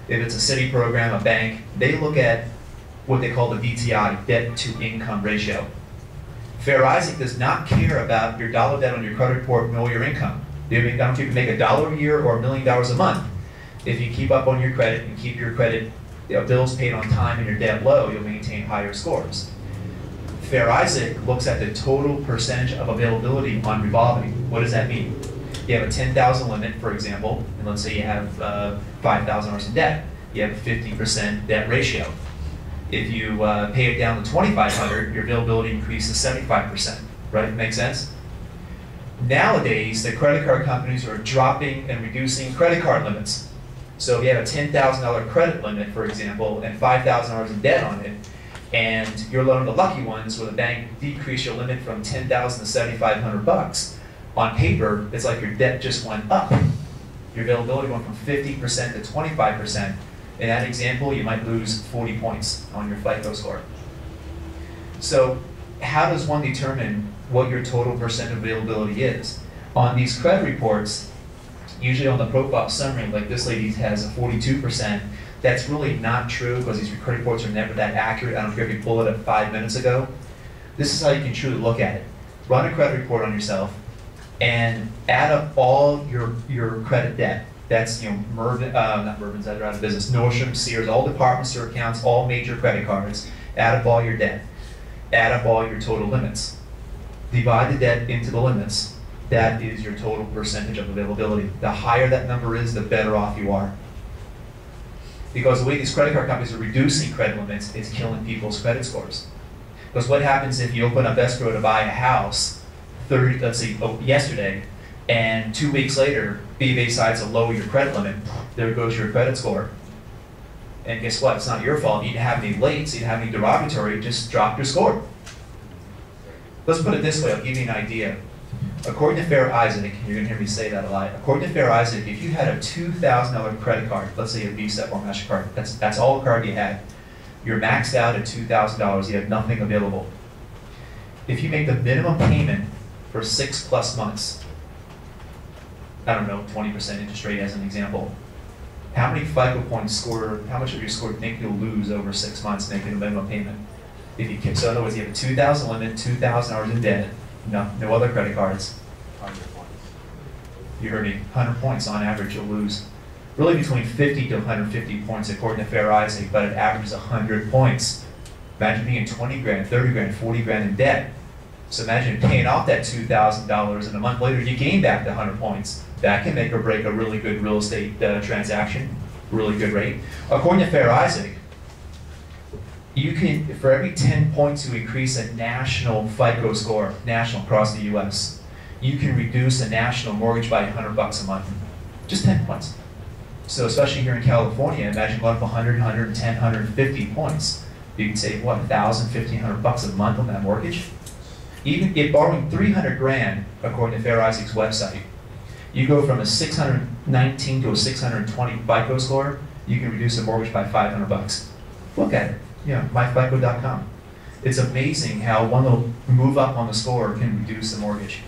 If it's a city program, a bank, they look at what they call the DTI, debt to income ratio. Fair Isaac does not care about your dollar debt on your credit report nor your income. I don't care if you make $1 a year or $1 million a month. If you keep up on your credit and keep your credit bills paid on time and your debt low, you'll maintain higher scores. Fair Isaac looks at the total percentage of availability on revolving. What does that mean? You have a $10,000 limit, for example, and let's say you have $5,000 in debt. You have a 50% debt ratio. If you pay it down to $2,500, your availability increases 75%, right? Make sense? Nowadays, the credit card companies are dropping and reducing credit card limits. So if you have a $10,000 credit limit, for example, and $5,000 in debt on it, and you're one of the lucky ones where the bank decreased your limit from $10,000 to $7,500, on paper, it's like your debt just went up. Your availability went from 50% to 25%. In that example, you might lose 40 points on your FICO score. So how does one determine what your total percent availability is? On these credit reports, usually on the profile summary, like this lady has a 42%, that's really not true because these credit reports are never that accurate. I don't care if you pulled it up 5 minutes ago. This is how you can truly look at it. Run a credit report on yourself and add up all your credit debt. That's, not Mervyn's, they're out of business, Nordstrom, Sears, all department store accounts, all major credit cards. Add up all your debt. Add up all your total limits. Divide the debt into the limits. That is your total percentage of availability. The higher that number is, the better off you are. Because the way these credit card companies are reducing credit limits is killing people's credit scores. Because what happens if you open up escrow to buy a house, yesterday, and 2 weeks later, BBA decides to lower your credit limit, there goes your credit score. And guess what? It's not your fault. You didn't have any lates, you didn't have any derogatory, just drop your score. Let's put it this way, I'll give you an idea. According to Fair Isaac, you're going to hear me say that a lot. According to Fair Isaac, if you had a $2,000 credit card, let's say a Visa or MasterCard, that's all the card you had, you're maxed out at $2,000, you have nothing available. If you make the minimum payment for 6+ months, I don't know, 20% interest rate as an example, how many FICO points score, how much of your score do you think you'll lose over 6 months making a minimum payment? If you can, so in other words, you have a $2,000 limit, $2,000 in debt, no other credit cards. 100 points. You heard me, 100 points on average you'll lose. Really between 50 to 150 points according to Fair Isaac, but it averages 100 points. Imagine being 20 grand, 30 grand, 40 grand in debt. So imagine paying off that $2,000 and a month later you gain back the 100 points. That can make or break a really good real estate transaction, really good rate. According to Fair Isaac, you can, for every 10 points you increase a national FICO score, national across the US, you can reduce a national mortgage by $100 a month. Just 10 points. So especially here in California, imagine going up 100, 110, 150 points. You can save, what, $1,000, $1,500 a month on that mortgage? Even if borrowing 300 grand, according to Fair Isaac's website, you go from a 619 to a 620 FICO score, you can reduce a mortgage by $500. Look at it, myfico.com. It's amazing how one little move up on the score can reduce the mortgage.